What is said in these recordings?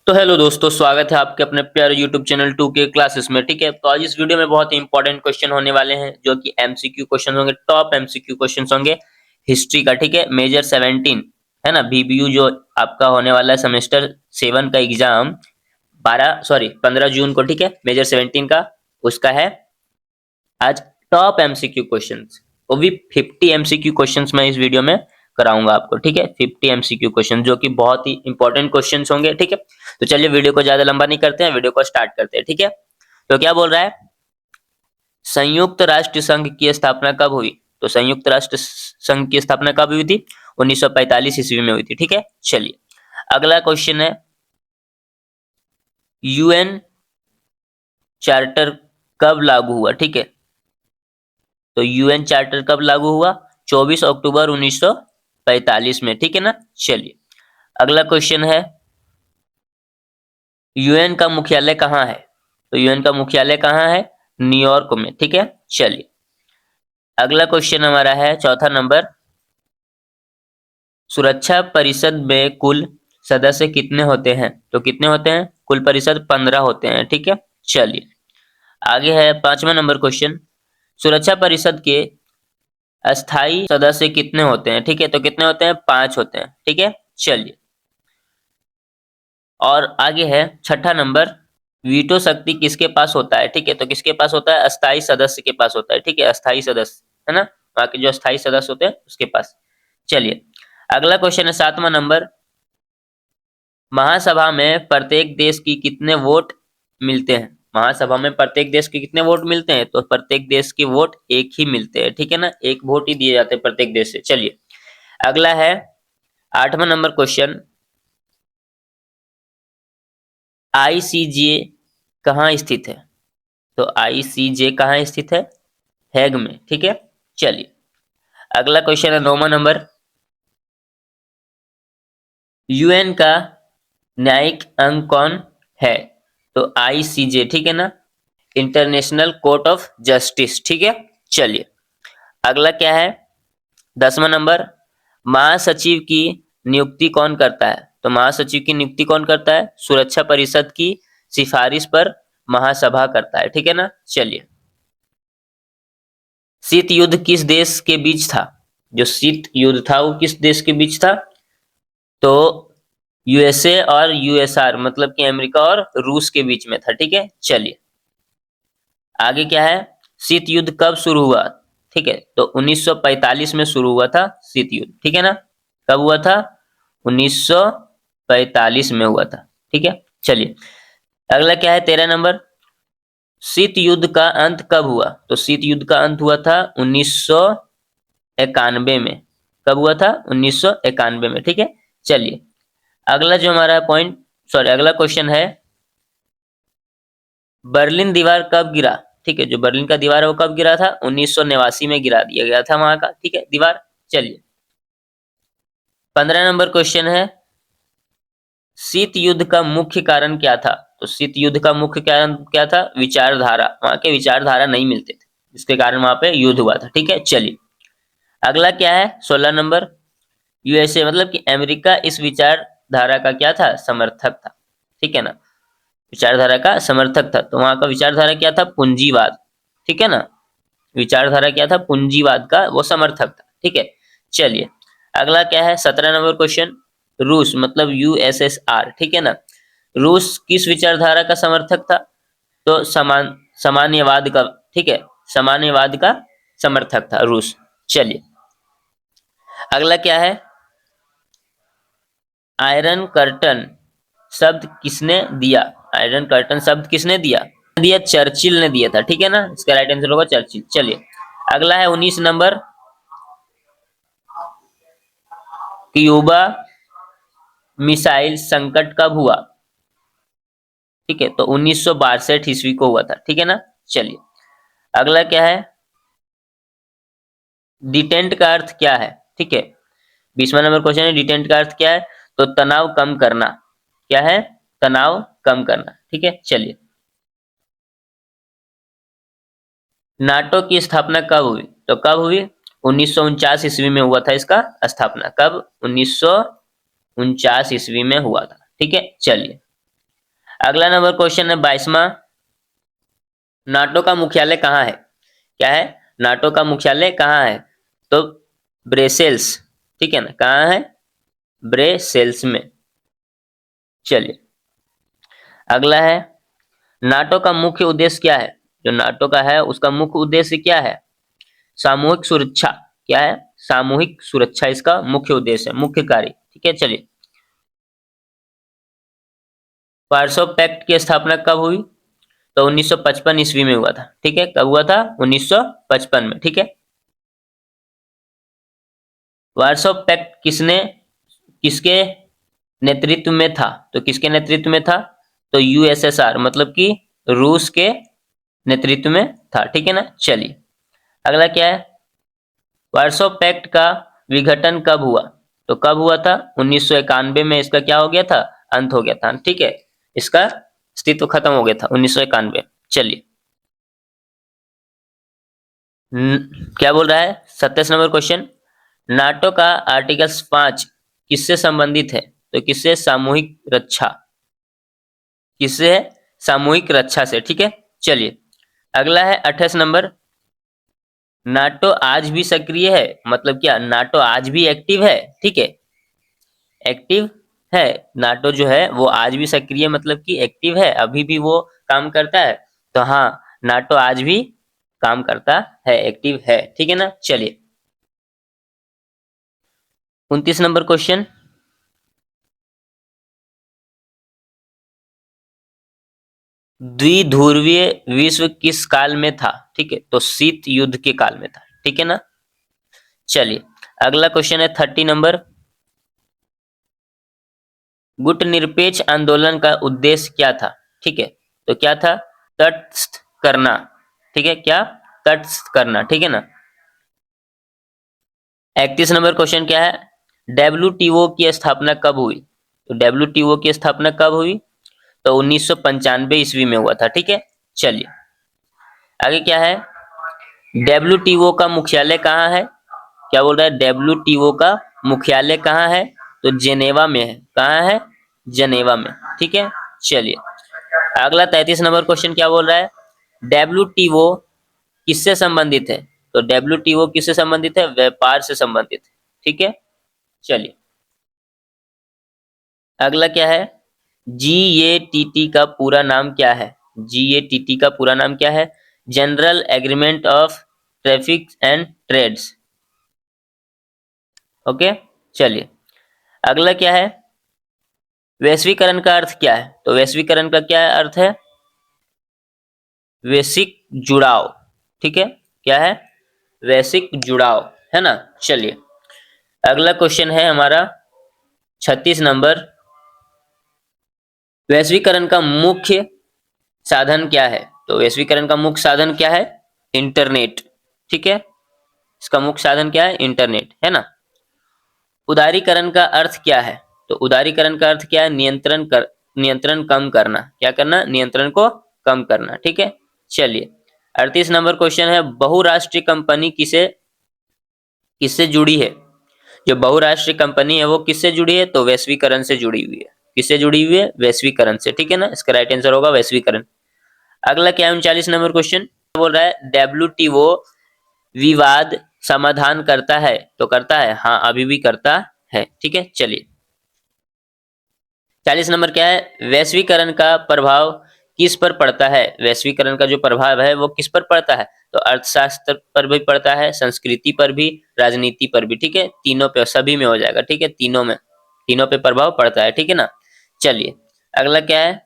तो हेलो दोस्तों, स्वागत है आपके अपने प्यारे YouTube चैनल 2K क्लासेस में। ठीक है, तो आज इस वीडियो में बहुत ही इंपॉर्टेंट क्वेश्चन होने वाले हैं जो कि एमसीक्यू क्वेश्चन होंगे, टॉप एमसीक्यू क्वेश्चन होंगे हिस्ट्री का। ठीक है, मेजर 17 है ना, बीबीयू जो आपका होने वाला है सेमेस्टर 7 का एग्जाम 15 जून को। ठीक है, मेजर 17 का उसका है आज टॉप एमसीक्यू क्वेश्चंस, वो भी 50 एमसीक्यू क्वेश्चंस मैं इस वीडियो में कराऊंगा आपको। ठीक है, 50 एमसीक्यू क्वेश्चन जो कि बहुत ही इंपॉर्टेंट क्वेश्चंस होंगे। ठीक है, तो चलिए वीडियो को ज्यादा लंबा नहीं करते हैं, वीडियो को स्टार्ट करते हैं। ठीक है, तो क्या बोल रहा है, संयुक्त राष्ट्र संघ की स्थापना कब हुई? तो संयुक्त राष्ट्र संघ की स्थापना कब हुई थी? 1945 ईस्वी में हुई थी। ठीक है, चलिए अगला क्वेश्चन है, यूएन चार्टर कब लागू हुआ? ठीक है, तो यूएन चार्टर कब लागू हुआ? 24 अक्टूबर 1945 में। ठीक है ना, चलिए अगला क्वेश्चन है, यूएन का मुख्यालय कहाँ है? तो यूएन का मुख्यालय कहाँ है? न्यूयॉर्क में। ठीक है, चलिए अगला क्वेश्चन हमारा है चौथा नंबर, सुरक्षा परिषद में कुल सदस्य कितने होते हैं? तो कितने होते हैं? कुल परिषद 15 होते हैं। ठीक है, चलिए आगे है पांचवा नंबर क्वेश्चन, सुरक्षा परिषद के अस्थाई सदस्य कितने होते हैं? ठीक है, तो कितने होते हैं? 5 होते हैं। ठीक है, चलिए और आगे है छठा नंबर, वीटो शक्ति किसके पास होता है? ठीक है, तो किसके पास होता है? अस्थाई सदस्य के पास होता है। ठीक है, अस्थाई सदस्य है ना, वहां के जो अस्थाई सदस्य होते हैं उसके पास। चलिए अगला क्वेश्चन है सातवां नंबर, महासभा में प्रत्येक देश की कितने वोट मिलते हैं? महासभा में प्रत्येक देश के कितने वोट मिलते हैं? तो प्रत्येक देश के वोट एक ही मिलते हैं। ठीक है ना, एक वोट ही दिए जाते हैं प्रत्येक देश से। चलिए अगला है आठवां नंबर क्वेश्चन, आईसीजे कहाँ स्थित है? तो आईसीजे कहाँ स्थित है? हैग में। ठीक है, चलिए अगला क्वेश्चन है नौवां नंबर, यूएन का न्यायिक अंग कौन है? तो आईसीजे। ठीक है ना, इंटरनेशनल कोर्ट ऑफ जस्टिस। ठीक है, चलिए अगला क्या है, 10वां नंबर, महासचिव की नियुक्ति कौन करता है? तो महासचिव की नियुक्ति कौन करता है? सुरक्षा परिषद की सिफारिश पर महासभा करता है। ठीक है ना, चलिए शीत युद्ध किस देश के बीच था? जो शीत युद्ध था वो किस देश के बीच था? तो यूएसए और यूएसआर, मतलब कि अमेरिका और रूस के बीच में था। ठीक है, चलिए आगे क्या है, शीत युद्ध कब शुरू हुआ? ठीक है, तो 1945 में शुरू हुआ था शीत युद्ध। ठीक है ना, कब हुआ था? 1945 में हुआ था। ठीक है, चलिए अगला क्या है 13 नंबर, शीत युद्ध का अंत कब हुआ? तो शीत युद्ध का अंत हुआ था 1991 में। कब हुआ था? 1991 में। ठीक है, चलिए अगला जो हमारा पॉइंट, सॉरी अगला क्वेश्चन है, बर्लिन दीवार कब गिरा? ठीक है, जो बर्लिन का दीवार है वो कब गिरा था? 1989 में गिरा दिया गया था वहां का। ठीक है, दीवार। चलिए 15 नंबर क्वेश्चन है, शीत युद्ध का मुख्य कारण क्या था? तो शीत युद्ध का मुख्य कारण क्या था? विचारधारा, वहां के विचारधारा नहीं मिलते थे, जिसके कारण वहां पे युद्ध हुआ था। ठीक है, चलिए अगला क्या है 16 नंबर, यूएसए मतलब कि अमेरिका इस विचारधारा का क्या था? समर्थक था। ठीक है ना, विचारधारा का समर्थक था, तो वहां का विचारधारा क्या था? पूंजीवाद। ठीक है ना, विचारधारा क्या था? पूंजीवाद का वो समर्थक था। ठीक है, चलिए अगला क्या है 17 नंबर क्वेश्चन, रूस मतलब यूएसएसआर। ठीक है ना, रूस किस विचारधारा का समर्थक था? तो सामान्यवाद का। ठीक है, सामान्यवाद का समर्थक था रूस। चलिए अगला क्या है, आयरन कर्टन शब्द किसने दिया? आयरन कर्टन शब्द किसने दिया? दिया चर्चिल ने दिया था। ठीक है ना, इसका राइट आंसर होगा चर्चिल। चलिए अगला है 19 नंबर, क्यूबा मिसाइल संकट कब हुआ? ठीक है, तो 1962 ईस्वी को हुआ था। ठीक है ना, चलिए अगला क्या है, डिटेंट का अर्थ क्या है? ठीक है, 20वां नंबर क्वेश्चन है, डिटेंट का अर्थ क्या है? तो तनाव कम करना। क्या है? तनाव कम करना। ठीक है, चलिए नाटो की स्थापना कब हुई? तो कब हुई? 1949 ईस्वी में हुआ था इसका स्थापना। कब? 1949 ईस्वी में हुआ था। ठीक है, चलिए अगला नंबर क्वेश्चन है 22वां। नाटो का मुख्यालय कहाँ है? क्या है? नाटो का मुख्यालय कहाँ है? तो ब्रेसेल्स, ठीक है ना, कहाँ है? ब्रेसेल्स में। चलिए अगला है, नाटो का मुख्य उद्देश्य क्या है? जो नाटो का है उसका मुख्य उद्देश्य क्या है? सामूहिक सुरक्षा। क्या है? सामूहिक सुरक्षा इसका मुख्य उद्देश्य है, मुख्य कार्य। ठीक है, चलिए वार्सो पैक्ट की स्थापना कब हुई? तो 1955 ईस्वी में हुआ था। ठीक है, कब हुआ था? 1955 में। ठीक है, वार्सो पैक्ट किसके नेतृत्व में था? तो किसके नेतृत्व में था? तो यूएसएसआर मतलब कि रूस के नेतृत्व में था। ठीक है ना, चलिए अगला क्या है, वार्सो पैक्ट का विघटन कब हुआ? तो कब हुआ था? 1991 में इसका क्या हो गया था? अंत हो गया था। ठीक है, इसका अस्तित्व खत्म हो गया था 1991। चलिए क्या बोल रहा है 27 नंबर क्वेश्चन, नाटो का आर्टिकल 5 किससे संबंधित है? तो किससे? सामूहिक रक्षा। किससे है? सामूहिक रक्षा से। ठीक है, चलिए अगला है 28 नंबर, नाटो आज भी सक्रिय है, मतलब क्या? नाटो आज भी एक्टिव है। ठीक है, एक्टिव है। नाटो जो है वो आज भी सक्रिय मतलब कि एक्टिव है, अभी भी वो काम करता है। तो हाँ, नाटो आज भी काम करता है, एक्टिव है। ठीक है ना, चलिए 29 नंबर क्वेश्चन, द्विध्रुवीय विश्व किस काल में था? ठीक है, तो शीत युद्ध के काल में था। ठीक है ना, चलिए अगला क्वेश्चन है 30 नंबर, गुटनिरपेक्ष आंदोलन का उद्देश्य क्या था? ठीक है, तो क्या था? तटस्थ करना। ठीक है, क्या? तटस्थ करना। ठीक है ना, 31 नंबर क्वेश्चन क्या है, डब्ल्यूटीओ की स्थापना कब हुई? तो डब्ल्यूटीओ की स्थापना कब हुई? तो 1995 ईस्वी में हुआ था। ठीक है, चलिए आगे क्या है, डब्ल्यूटीओ का मुख्यालय कहाँ है? क्या बोल रहा है? डब्ल्यूटीओ का मुख्यालय कहाँ है? तो जेनेवा में है। कहाँ है? जेनेवा में। ठीक है, चलिए अगला 33 नंबर क्वेश्चन क्या बोल रहा है, डब्ल्यूटीओ किससे संबंधित है? तो डब्ल्यूटीओ किससे संबंधित है? व्यापार से संबंधित है। ठीक है, चलिए अगला क्या है, जीएटीटी का पूरा नाम क्या है? जीएटीटी का पूरा नाम क्या है? General agreement of traffic and trades. Okay, चलिए अगला क्या है, वैश्वीकरण का अर्थ क्या है? तो वैश्वीकरण का क्या अर्थ है? वैश्विक जुड़ाव। ठीक है, क्या है? वैश्विक जुड़ाव, है ना। चलिए अगला क्वेश्चन है हमारा 36 नंबर, वैश्वीकरण का मुख्य साधन क्या है? तो वैश्वीकरण का मुख्य साधन क्या है? इंटरनेट। ठीक है, इसका मुख्य साधन क्या है? इंटरनेट, है ना। उदारीकरण का अर्थ क्या है? तो उदारीकरण का अर्थ क्या है? नियंत्रण कम करना। क्या करना? नियंत्रण को कम करना। ठीक है, चलिए 38 नंबर क्वेश्चन है, बहुराष्ट्रीय कंपनी किसे किससे जुड़ी है? जो बहुराष्ट्रीय कंपनी है वो किससे जुड़ी है? तो वैश्वीकरण से जुड़ी हुई है। किससे जुड़ी हुई है? वैश्वीकरण से। ठीक है ना, इसका राइट आंसर होगा वैश्वीकरण। अगला क्या है 39 नंबर क्वेश्चन, बोल रहा है डब्ल्यूटीओ विवाद समाधान करता है? तो करता है, हाँ अभी भी करता है। ठीक है, चलिए 40 नंबर क्या है, वैश्वीकरण का प्रभाव किस पर पड़ता है? वैश्वीकरण का जो प्रभाव है वो किस पर पड़ता है? तो अर्थशास्त्र पर भी पड़ता है, संस्कृति पर भी, राजनीति पर भी। ठीक है, तीनों पे, सभी में हो जाएगा। ठीक है, तीनों में, तीनों पे प्रभाव पड़ता है। ठीक है ना, चलिए अगला क्या है,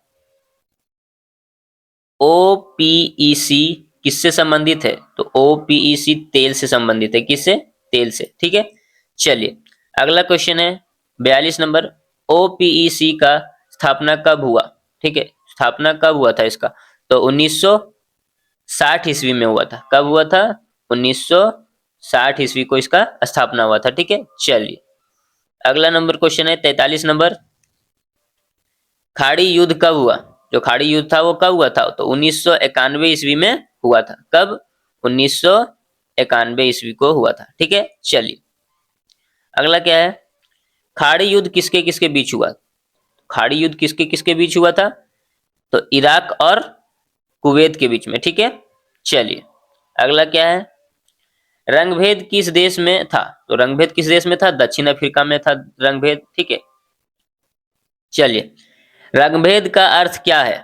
ओपीईसी किससे संबंधित है? तो ओपीईसी तेल से संबंधित है। किससे? तेल से। ठीक है, चलिए अगला क्वेश्चन है 42 नंबर, ओपीईसी का स्थापना कब हुआ? ठीक है, स्थापना कब हुआ था इसका? तो 1960 ईस्वी में हुआ था। कब हुआ था? 1960 ईस्वी को इसका स्थापना हुआ था। ठीक है, चलिए अगला नंबर क्वेश्चन है 43 नंबर, खाड़ी युद्ध कब हुआ? जो खाड़ी युद्ध था वो कब हुआ था? तो 1991 ईस्वी में हुआ था। कब? 1991 ईस्वी को हुआ था। ठीक है, चलिए अगला क्या है, खाड़ी युद्ध किसके किसके बीच हुआ? खाड़ी युद्ध किसके किसके बीच हुआ था? तो इराक और कुवैत के बीच में, ठीक है। चलिए अगला क्या है, रंगभेद किस देश में था? तो रंगभेद किस देश में था? दक्षिण अफ्रीका में था रंगभेद, ठीक है। चलिए रंगभेद का अर्थ क्या है?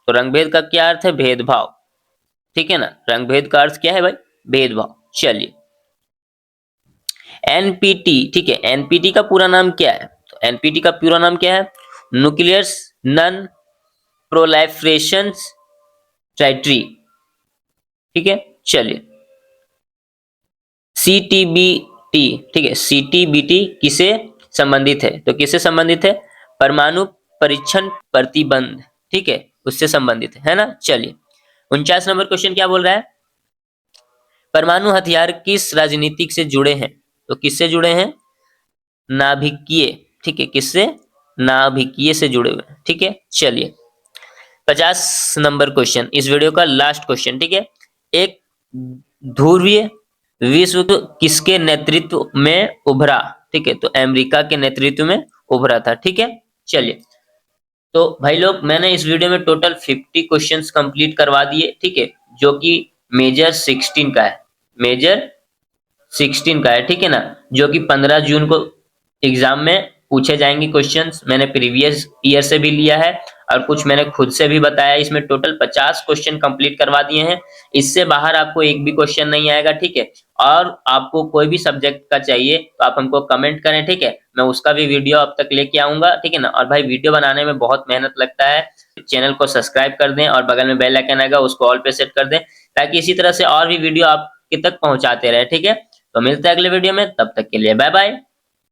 तो रंगभेद का क्या अर्थ है? भेदभाव, ठीक है ना। रंगभेद का अर्थ क्या है भाई? भेदभाव। चलिए एनपीटी, ठीक है, एनपीटी का पूरा नाम क्या है? तो एनपीटी का पूरा नाम क्या है? न्यूक्लियस नन प्रोलाइफरेशन ट्राइट्री, ठीक है। चलिए सीटीबीटी, ठीक है, सीटीबीटी किसे संबंधित है? तो किससे संबंधित है? परमाणु परीक्षण प्रतिबंध, ठीक है, उससे संबंधित है ना। चलिए 49 नंबर क्वेश्चन क्या बोल रहा है, परमाणु हथियार किस राजनीतिक से जुड़े हैं? तो किससे जुड़े हैं? नाभिकीय, ठीक है, किससे? नाभिकीय से जुड़े हुए, ठीक है। चलिए 50 नंबर क्वेश्चन, इस वीडियो का लास्ट क्वेश्चन, ठीक है। एक ध्रुवीय विश्व किसके नेतृत्व में उभरा? ठीक है, तो अमेरिका के नेतृत्व में उभरा था, ठीक है। चलिए तो भाई लोग मैंने इस वीडियो में टोटल 50 क्वेश्चंस कंप्लीट करवा दिए, ठीक है, जो कि मेजर 16 का है, मेजर 16 का है, ठीक है ना, जो कि 15 जून को एग्जाम में पूछे जाएंगे क्वेश्चंस। मैंने प्रीवियस ईयर से भी लिया है और कुछ मैंने खुद से भी बताया। इसमें टोटल 50 क्वेश्चन कंप्लीट करवा दिए हैं, इससे बाहर आपको एक भी क्वेश्चन नहीं आएगा, ठीक है। और आपको कोई भी सब्जेक्ट का चाहिए तो आप हमको कमेंट करें, ठीक है, मैं उसका भी वीडियो अब तक लेके आऊंगा, ठीक है ना। और भाई वीडियो बनाने में बहुत मेहनत लगता है, चैनल को सब्सक्राइब कर दें और बगल में बेल आइकन आएगा उसको ऑल पे सेट कर दें, ताकि इसी तरह से और भी वीडियो आपके तक पहुंचाते रहे, ठीक है। तो मिलते हैं अगले वीडियो में, तब तक के लिए बाय बाय।